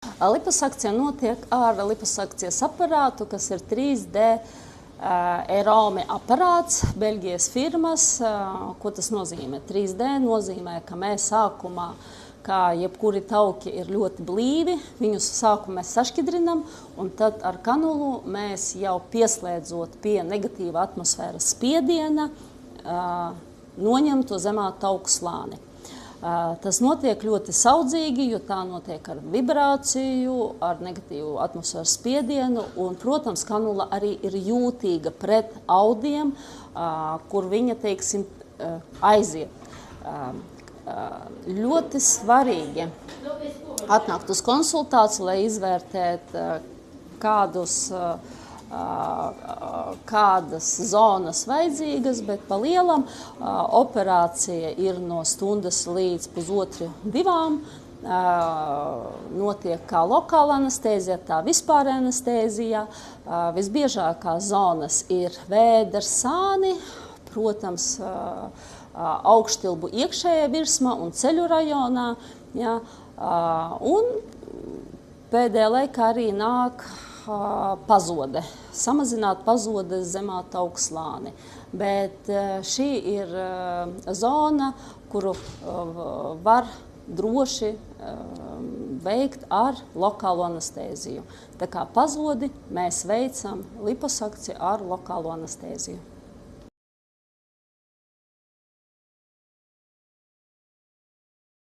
Liposakcija notiek ar liposakcijas aparātu, kas ir 3D Erome aparāts, Beļģijas firmas. Ko tas nozīmē? 3D nozīmē, ka mēs sākumā, kā jebkuri tauki, ir ļoti blīvi, viņus sākumā mēs sašķidrinam, un tad ar kanulu mēs jau pieslēdzot pie negatīva atmosfēras spiediena, noņem to zemā tauku slāni. Tas notiek ļoti saudzīgi, jo tā notiek ar vibrāciju, ar negatīvu atmosfēras spiedienu, un, protams, kanula arī ir jūtīga pret audiem, kur viņa, teiksim, aiziet. Ļoti svarīgi atnākt uz konsultāciju, lai izvērtētu kādas zonas vajadzīgas, bet pa lielam operācija ir no stundas līdz pusotru, 2. Notiek kā lokāla anestēzija, tā vispār anestēzija. Visbiežākās zonas ir vēders, sāni, protams, augštilbu iekšējā virsma un ceļu rajonā. Ja, un pēdējā laikā arī nāk pazode, samazināt pazodes zemā tauku slāni. Bet šī ir zona, kuru var droši veikt ar lokālo anestēziju. Tā kā pazodi mēs veicam liposakciju ar lokālo anestēziju.